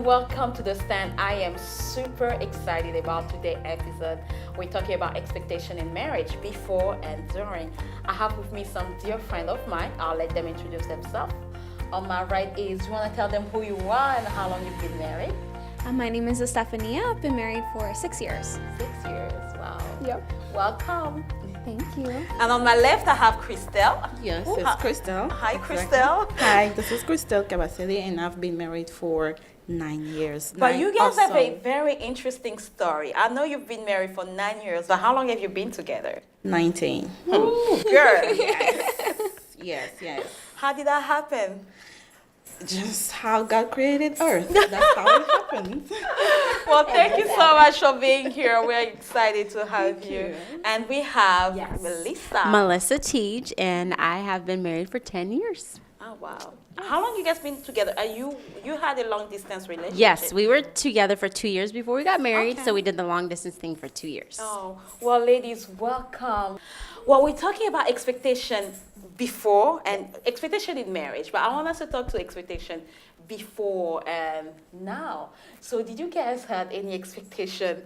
welcome to The Stand. I am super excited about today's episode. We're talking about expectation in marriage, before and during. I have with me some dear friend of mine. I'll let them introduce themselves. On my right is, you want to tell them who you are and how long you've been married? My name is Estefania. I've been married for 6 years. 6 years, wow. Yep. Welcome. Thank you. And on my left, I have Christelle. Yes, it's Christelle. Hi, Exactly. Christelle. Hi, this is Christelle Cabaseli, and I've been married for 9 years. But you guys have a very interesting story. I know you've been married for 9 years, but how long have you been together? 19. Ooh, girl. Yes. How did that happen? Just how God created Earth. That's how it happens. Well, thank you so much for being here. We're excited to have you. And we have Melissa Teague, and I have been married for 10 years. Oh, wow. How long you guys been together? You had a long distance relationship? Yes, we were together for 2 years before we got married, Okay. so we did the long distance thing for 2 years. Oh, well, ladies, welcome. Well, we're talking about expectation before and expectation in marriage, but I want us to talk to expectation before and now. So did you guys have any expectation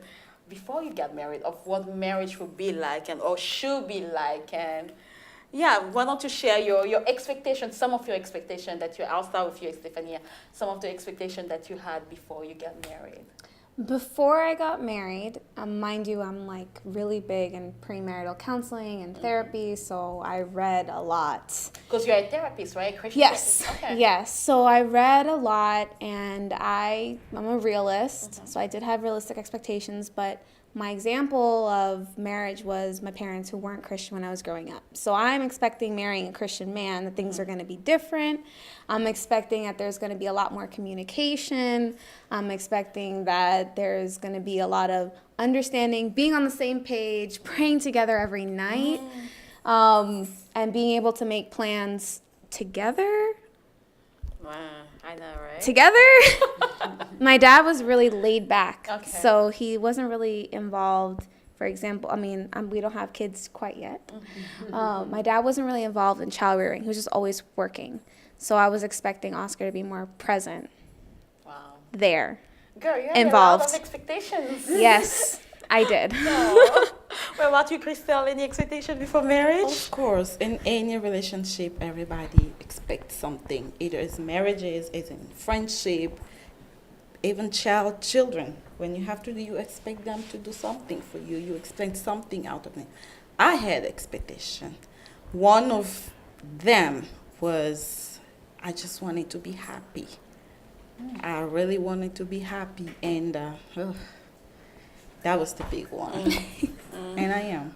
before you got married of what marriage would be like and or should be like? And yeah, why don't you share your expectations, some of your expectations that I'll start with you, Estefania, some of the expectations that you had before you got married. Before I got married, mind you, I'm like really big in premarital counseling and therapy, so I read a lot. Because you're a therapist, right? Christian Yes, therapist. Okay. yes. So I read a lot, and I'm a realist, so I did have realistic expectations, but my example of marriage was my parents who weren't Christian when I was growing up. So I'm expecting marrying a Christian man that things are going to be different. I'm expecting that there's going to be a lot more communication. I'm expecting that there's going to be a lot of understanding, being on the same page, praying together every night, and being able to make plans together. Wow, I know, right? Together? My dad was really laid back, Okay. so he wasn't really involved. For example, we don't have kids quite yet. My dad wasn't really involved in child rearing. He was just always working. So I was expecting Oscar to be more present Wow. there. Girl, you had Involved. a lot of expectations. Yes, I did. What about you, Christelle? Any expectation before marriage? Of course, in any relationship, everybody expects something. Either it's marriages, it's in friendship, even children. When you have to, you expect them to do something for you. You expect something out of them. I had expectation. One of them was I just wanted to be happy. I really wanted to be happy, and that was the big one. And I am.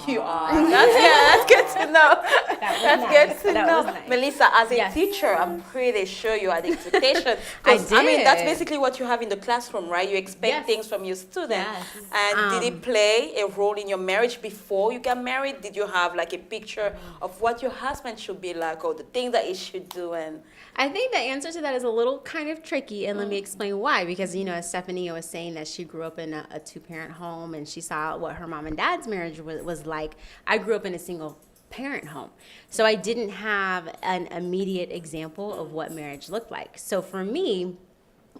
You are. That's good to know. That's good to That know. was nice. Melissa, as a Yes. teacher, I'm pretty sure you had expectation. I 'Cause, I mean, that's did. basically what you have in the classroom, right? You expect Yes. things from your student. Yes. And did it play a role in your marriage before you got married? Did you have like a picture of what your husband should be like or the things that he should do? And I think the answer to that is a little kind of tricky, and let me explain why. Because, as Stephanie was saying that she grew up in a two-parent home, and she saw what her mom and dad's marriage was like. I grew up in a single-parent home. So I didn't have an immediate example of what marriage looked like. So for me,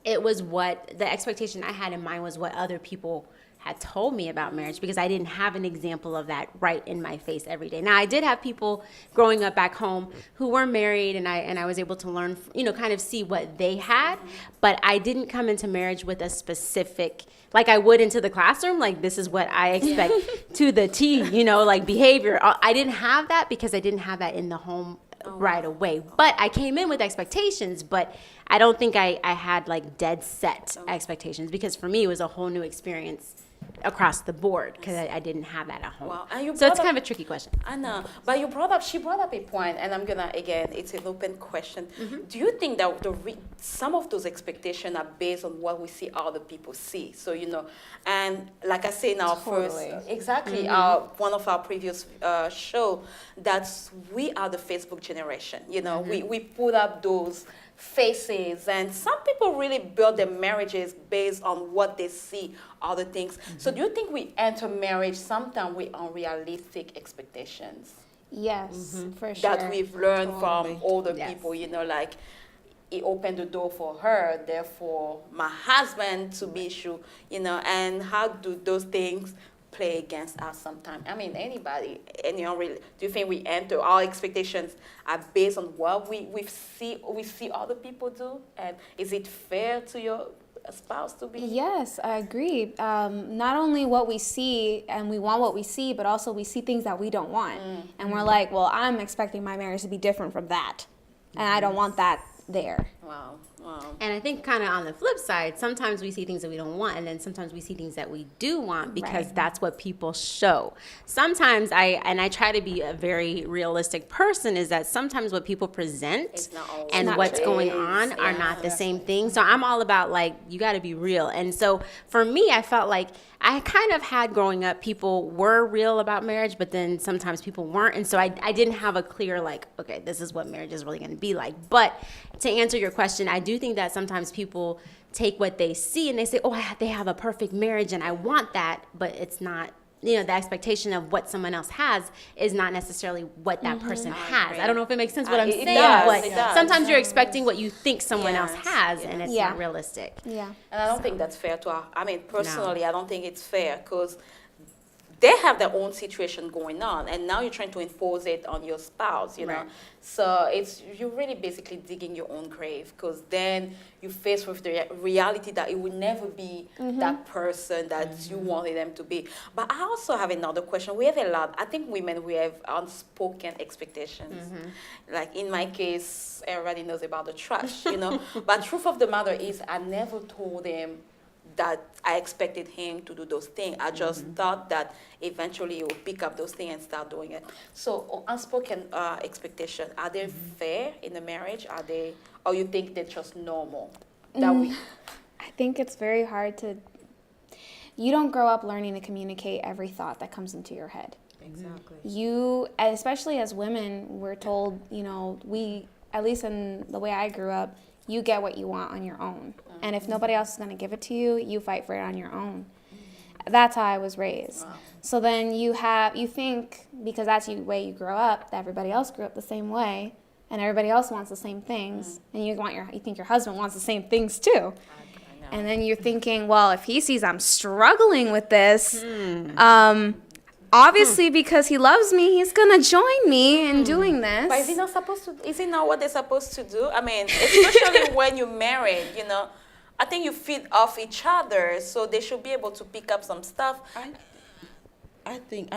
it was what the expectation I had in mind was what other people had told me about marriage, because I didn't have an example of that right in my face every day. Now, I did have people growing up back home who were married, and I was able to learn, kind of see what they had, but I didn't come into marriage with a specific, like I would into the classroom, like this is what I expect to the T, like behavior. I didn't have that because I didn't have that in the home right away. But I came in with expectations, but I don't think I had like dead set expectations, because for me it was a whole new experience across the board, because I didn't have that at home. Wow. And you So it's brought kind up- of a tricky question. I know, but she brought up a point, and I'm gonna, again, it's an open question. Do you think that some of those expectations are based on what we see other people see? So, and like I say in our Totally. first, exactly, one of our previous show, that we are the Facebook generation. We put up those faces, and some people really build their marriages based on what they see, other things. So do you think we enter marriage sometimes with unrealistic expectations Yes, for sure. that we've learned from Totally. older Yes. people, like he opened the door for her, therefore my husband to be sure, and how do those things play against us sometimes? I mean, anybody, anyone really, do you think we enter, our expectations are based on what we see other people do? And is it fair to your spouse to be? Yes, I agree. Not only what we see and we want what we see, but also we see things that we don't want. And we're like, well, I'm expecting my marriage to be different from that. And I don't want that there. Wow. And I think kind of on the flip side, sometimes we see things that we don't want, and then sometimes we see things that we do want because that's what people show. Sometimes I try to be a very realistic person, is that sometimes what people present and what's going on are not the same thing. So I'm all about, like, you got to be real. And so for me, I felt like I kind of had growing up, people were real about marriage, but then sometimes people weren't. And so I didn't have a clear, like, okay, this is what marriage is really going to be like. But to answer your question, I do think that sometimes people take what they see and they say, oh, they have a perfect marriage and I want that, but it's not. The expectation of what someone else has is not necessarily what that person has. I don't know if it makes sense what I'm saying, but sometimes you're expecting what you think someone else has, and it's not realistic. Yeah. And I don't think that's fair to our, personally, I don't think it's fair, because they have their own situation going on, and now you're trying to impose it on your spouse, you know. So you're really basically digging your own grave, because then you face with the reality that it will never be that person that you wanted them to be. But I also have another question. We have a lot. I think women, we have unspoken expectations. Like in my case, everybody knows about the trash, But truth of the matter is, I never told him that I expected him to do those things. I just thought that eventually he would pick up those things and start doing it. So unspoken expectation, are they fair in a marriage? Are they, or you think they're just normal? I think it's very hard you don't grow up learning to communicate every thought that comes into your head. Exactly. And especially as women, we're told, at least in the way I grew up, you get what you want on your own. And if nobody else is going to give it to you, you fight for it on your own. That's how I was raised. Wow. So then you think, because that's the way you grow up, that everybody else grew up the same way, and everybody else wants the same things, and you think your husband wants the same things too. And then you're thinking, well, if he sees I'm struggling with this, obviously, because he loves me, he's gonna join me in doing this. But is it not what they're supposed to do? I mean, especially when you're married, I think you feed off each other, so they should be able to pick up some stuff. I think,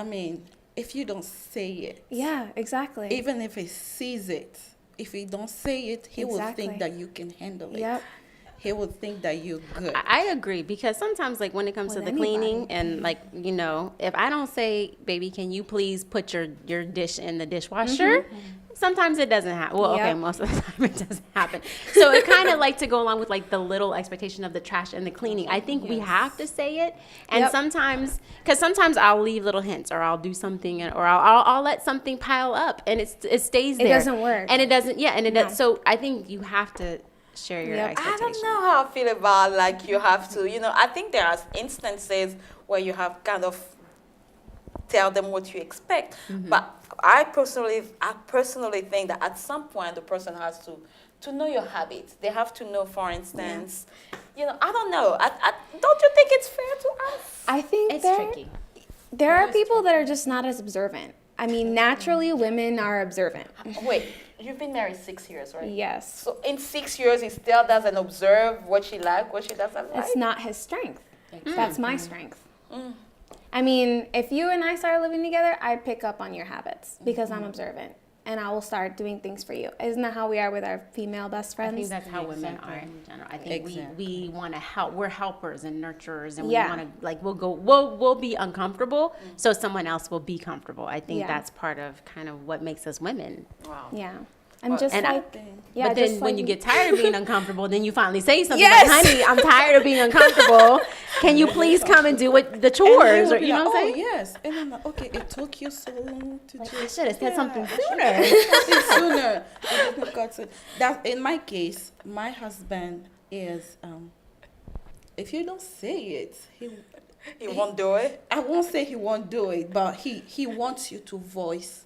if you don't say it. Yeah, exactly. Even if he sees it, if he don't say it, he will think that you can handle it. Yep. He would think that you're good. I agree, because sometimes, like, when it comes to the cleaning and, like, if I don't say, baby, can you please put your dish in the dishwasher? Sometimes it doesn't happen. Well, okay, most of the time it doesn't happen. So it kind of like to go along with, like, the little expectation of the trash and the cleaning. I think we have to say it. And sometimes, because sometimes I'll leave little hints, or I'll do something, or I'll let something pile up, and it stays there. It doesn't work. And it doesn't, does. So I think you have to share your expectations. I don't know how I feel about, like, you have to, I think there are instances where you have kind of tell them what you expect. But I personally think that at some point the person has to know your habits. They have to know, for instance, I don't know. Don't you think it's fair to us? I think it's tricky. There are people that are just not as observant. Naturally, women are observant. Wait, you've been married 6 years, right? Yes. So in 6 years, he still doesn't observe what she likes, what she doesn't like? It's not his strength. That's my strength. If you and I started living together, I'd pick up on your habits because I'm observant, and I will start doing things for you. Isn't that how we are with our female best friends? I think that's how women are in general. I think we want to help. We're helpers and nurturers, and we want to, like, we'll be uncomfortable so someone else will be comfortable. I think that's part of kind of what makes us women. Wow. Yeah. But then when you get tired of being uncomfortable, then you finally say something like, honey, I'm tired of being uncomfortable. Can you please come and do the chores? Or, you know what I'm saying? Yes. And I'm like, okay, it took you so long to do. I should have said something sooner. That, in my case, my husband is, if you don't say it, he won't do it? I won't say he won't do it, but he wants you to voice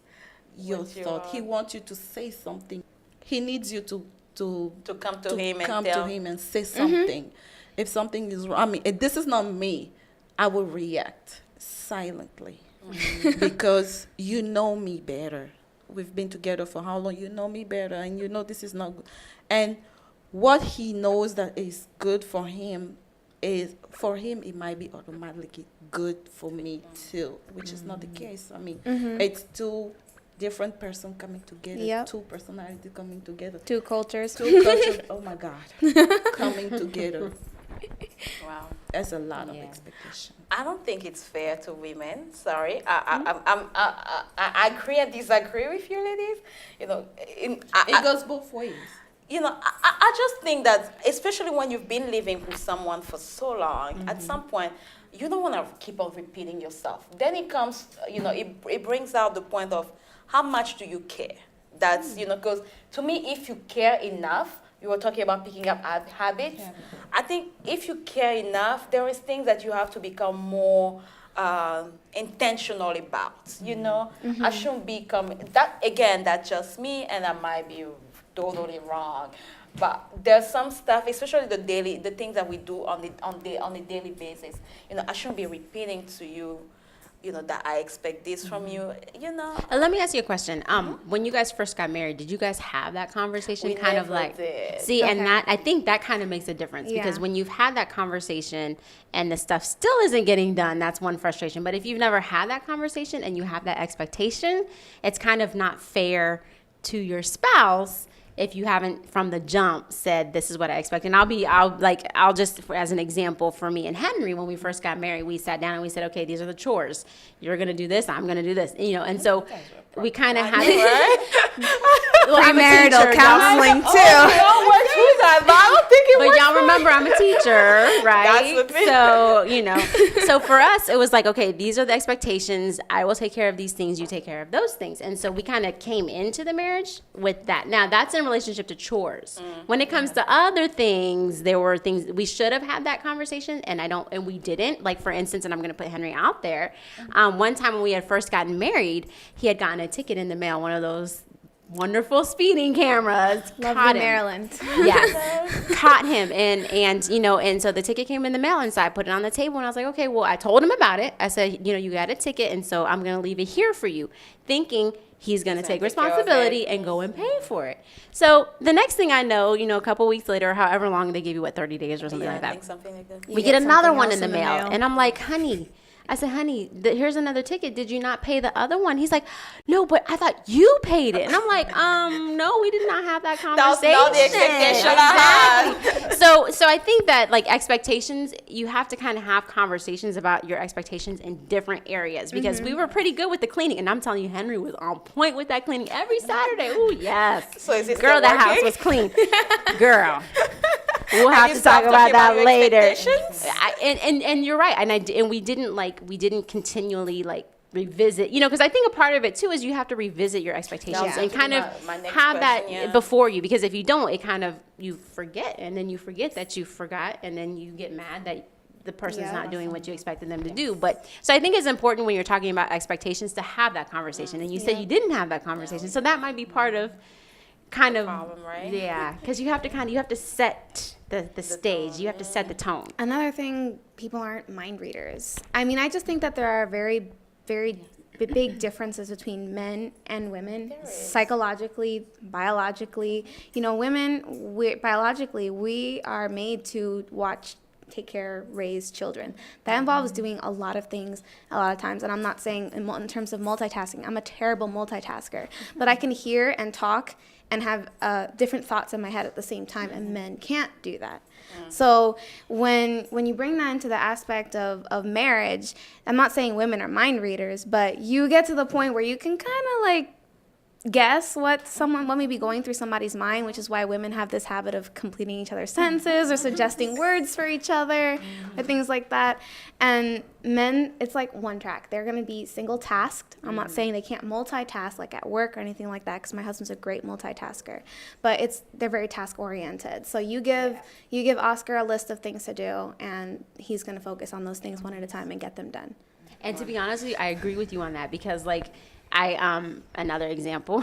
your thought. He wants you to say something. He needs you to To come to him and come tell. to him and say something. If something is wrong, I mean, if this is not me, I will react silently because you know me better. We've been together for how long? You know me better, and you know this is not good. And what he knows that is good for him is for him. It might be automatically good for me too, which is not the case. I mean, it's two different person coming together, Yep. two personalities coming together, Two cultures. two cultures. Oh my God, coming together. Wow. That's a lot of Yeah. expectation. I don't think it's fair to women. Sorry, I agree and disagree with you, ladies. You know, It goes both ways. you know, I just think that, especially when you've been living with someone for so long, at some point, you don't want to keep on repeating yourself. Then it comes, you know, it brings out the point of how much do you care? That's, you know, because to me, if you care enough, you were talking about picking up habits. I think if you care enough, there is things that you have to become more intentional about. You know, I shouldn't become that again. That's just me, and I might be totally wrong. But there's some stuff, especially the things that we do on a daily basis. You know, I shouldn't be repeating to you, you know, that I expect this from you. You know, Let me ask you a question. When you guys first got married, did you guys have that conversation? We kind of never like, did. see, and Okay. that I think that kind of makes a difference because Yeah. when you've had that conversation and the stuff still isn't getting done, that's one frustration. But if you've never had that conversation and you have that expectation, it's kind of not fair to your spouse if you haven't from the jump said this is what I expect. And I'll just as an example for me and Henry, when we first got married, we sat down and we said, okay, these are the chores. You're gonna do this, I'm gonna do this. You know, and so we kind of had well, I'm a Premarital teacher, counseling Oh, too. we all went through that, but I don't think it but works y'all for remember I'm a teacher, right? That's the thing. So, you know, so for us, it was like, okay, these are the expectations. I will take care of these things. You take care of those things. And so we kind of came into the marriage with that. Now, that's in relationship to chores. When it comes to other things, there were things we should have had that conversation, and we didn't. Like, for instance, and I'm going to put Henry out there. One time when we had first gotten married, he had gotten a ticket in the mail, one of those wonderful speeding cameras. Lovely Caught him. Maryland. Yes, caught him, and you know, and so the ticket came in the mail, and so I put it on the table, and I was like, okay, well, I told him about it. I said, you know, you got a ticket, and so I'm gonna leave it here for you, thinking he's gonna take take care of responsibility it. and go and pay for it. So the next thing I know, you know, a couple weeks later, however long they give you, 30 days or something Yeah, like I that. think something like that. We You get get another something one else in the in the mail, mail. and I'm like, honey. I said, honey, here's another ticket. Did you not pay the other one? He's like, no, but I thought you paid it. And I'm like, no, we did not have that That was conversation. not the expectation I had. So I think that like expectations, you have to kind of have conversations about your expectations in different areas because we were pretty good with the cleaning. And I'm telling you, Henry was on point with that cleaning every Saturday. Ooh, yes. So is it Girl, still that house working? was clean. Girl. We'll have you to talk stopped about talking about that your later. expectations? And you're right. And we didn't continually like revisit, you know, because I think a part of it too is you have to revisit your expectations was and actually kind of my next have that question, yeah. before you, because if you don't, it kind of, you forget, and then you forget that you forgot, and then you get mad that the person's Yeah. not doing what you expected them to do. But so I think it's important when you're talking about expectations to have that conversation. And you said you didn't have that conversation, so that might be part of kind of problem, right? Yeah, because you have to set the stage. You have to set the tone. Another thing, people aren't mind readers. I mean, I just think that there are very, very big differences between men and women, psychologically, biologically. You know, women, biologically, we are made to watch, take care, raise children. That involves doing a lot of things a lot of times. And I'm not saying in terms of multitasking. I'm a terrible multitasker. But I can hear and talk and have different thoughts in my head at the same time, and men can't do that. So when you bring that into the aspect of marriage, I'm not saying women are mind readers, but you get to the point where you can kind of like guess what may be going through somebody's mind, which is why women have this habit of completing each other's sentences or suggesting words for each other or things like that. And men, it's like one track. They're going to be single tasked. I'm not saying they can't multitask like at work or anything like that, because my husband's a great multitasker, but they're very task oriented. So you give Oscar a list of things to do, and he's going to focus on those things one at a time and get them done. And to be honest with you, I agree with you on that, because like another example,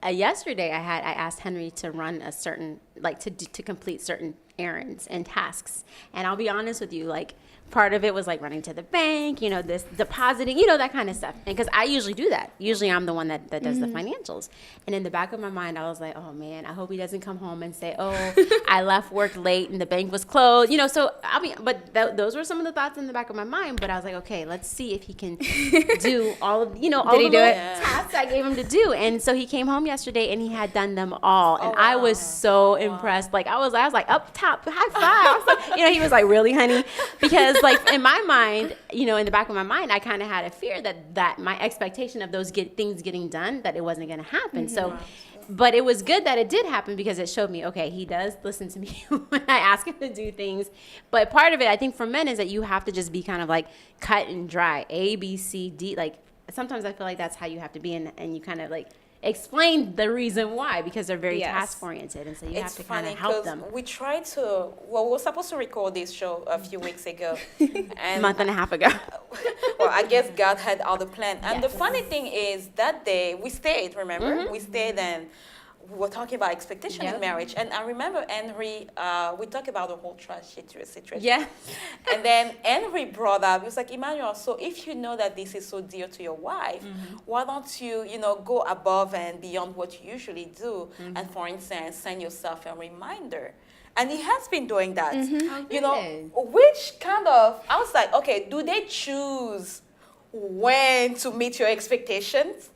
yesterday I asked Henry to run a certain, like, to complete certain errands and tasks. And I'll be honest with you, like, part of it was like running to the bank, you know, this depositing, you know, that kind of stuff. And because I usually do that. Usually I'm the one that does the financials. And in the back of my mind, I was like, oh man, I hope he doesn't come home and say, oh, I left work late and the bank was closed. You know, so those were some of the thoughts in the back of my mind. But I was like, okay, let's see if he can do all of, you know, all the little tasks I gave him to do. And so he came home yesterday and he had done them all. And I was so impressed. Like I was like, up top, high five. I was like, you know, he was like, really, honey? Because like in my mind, you know, in the back of my mind, I kind of had a fear that my expectation of those things getting done, that it wasn't going to happen. So, but it was good that it did happen because it showed me, okay, he does listen to me when I ask him to do things. But part of it, I think for men, is that you have to just be kind of like cut and dry, A, B, C, D. Like sometimes I feel like that's how you have to be, and you kind of like explain the reason why, because they're very task oriented, and so you have to kind of help them. We tried to, well, we were supposed to record this show a few weeks ago, and a month and a half ago. Well, I guess God had other plans. And the funny thing is, that day we stayed. Remember, we stayed, and we were talking about expectation in marriage. And I remember Henry, we talked about the whole trash situation. Yeah. And then Henry brought up, he was like, Emmanuel, so if you know that this is so dear to your wife, why don't you, you know, go above and beyond what you usually do? And for instance, send yourself a reminder. And he has been doing that. You know, which kind of, I was like, okay, do they choose when to meet your expectations?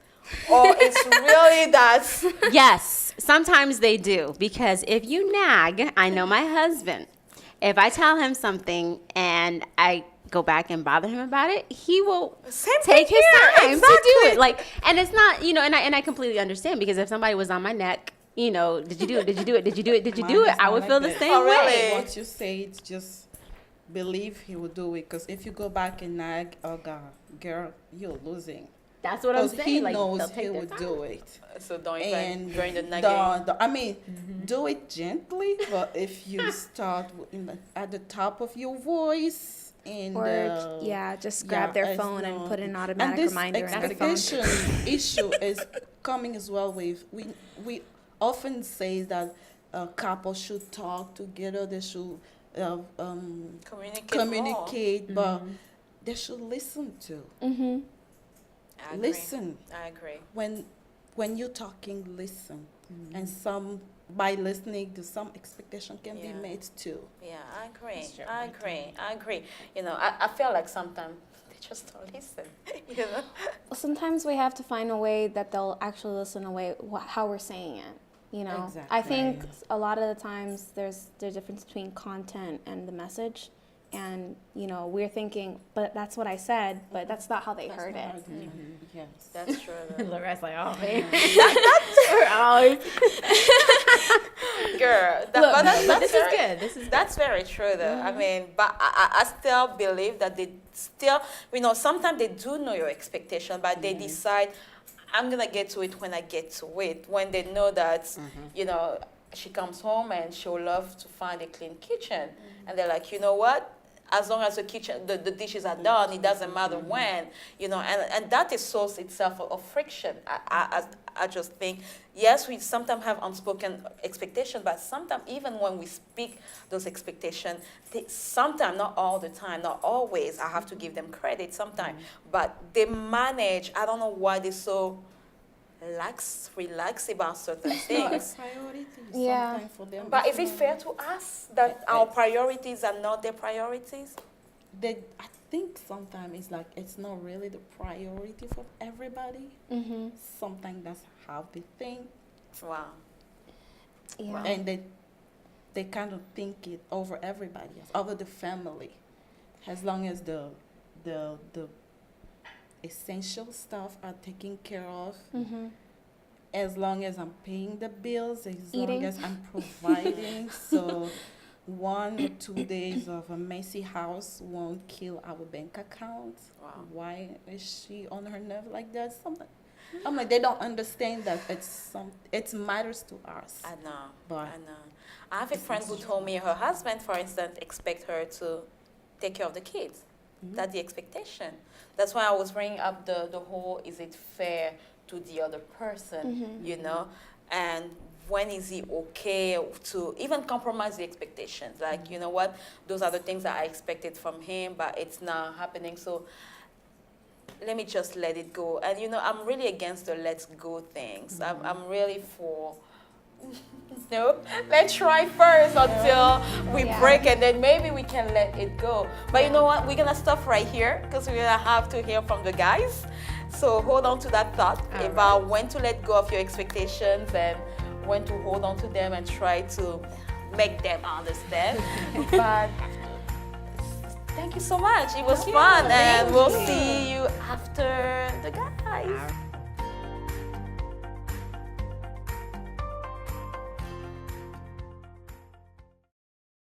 Or it's really that? Yes, sometimes they do. Because if you nag, I know my husband, if I tell him something and I go back and bother him about it, he will take his time to do it. Like, and it's not, you know, and I completely understand, because if somebody was on my neck, you know, did you do it? Did you do it? Did you do it? Did you do it? I would feel the same way. What you say, it's just believe he will do it. Because if you go back and nag, oh God, girl, you're losing. That's what I'm saying. He like, knows he would do it. So don't even during the nagging. Do it gently, but if you start at the top of your voice, and just grab their phone and put an automatic reminder in the phone. Expectation issue is coming as well with, we often say that a couple should talk together, they should communicate, but they should listen too. Listen. I agree. When you're talking, listen. And by listening, some expectation can be made too. Yeah, I agree. You know, I feel like sometimes they just don't listen. You know? Well, sometimes we have to find a way that they'll actually listen how we're saying it. You know, exactly. I think a lot of the times there's a difference between content and the message. And, you know, we're thinking, but that's what I said, but that's not how they heard it. Yes. That's true. Lorraine's like, oh, man. Girl, this is good. That's very true, though. I mean, but I still believe that they still, you know, sometimes they do know your expectation, but they decide, I'm going to get to it when I get to it. When they know that, you know, she comes home and she'll love to find a clean kitchen. And they're like, you know what? As long as the kitchen, the dishes are done, it doesn't matter when, you know, and that is source itself of friction. I just think, yes, we sometimes have unspoken expectations, but sometimes even when we speak those expectations, sometimes, not all the time, not always, I have to give them credit sometimes, but they manage, I don't know why they're so relax about certain things. Sometimes for them. But is it fair to us that our priorities are not their priorities? I think sometimes it's like it's not really the priority for everybody. Sometimes that's how they think. Wow. Yeah. Wow. And they kind of think it over everybody else, over the family, as long as the essential stuff are taken care of. As long as I'm paying the bills, long as I'm providing. So 1 or 2 days of a messy house won't kill our bank account. Wow. Why is she on her nerve like that? Something. I'm like, they don't understand that it matters to us. I know. But I know. I have a friend who told me her husband, for instance, expect her to take care of the kids. That's the expectation. That's why I was bringing up the whole, is it fair to the other person, you know, and when is he okay to even compromise the expectations? Like, you know what, those are the things that I expected from him, but it's not happening. So let me just let it go. And, you know, I'm really against the let's go things. I'm really for, no, let's try first until we break, and then maybe we can let it go. But you know what? We're going to stop right here because we're going to have to hear from the guys. So hold on to that thought about when to let go of your expectations and when to hold on to them and try to make them understand. But thank you so much. It was fun, and we'll see you after the guys.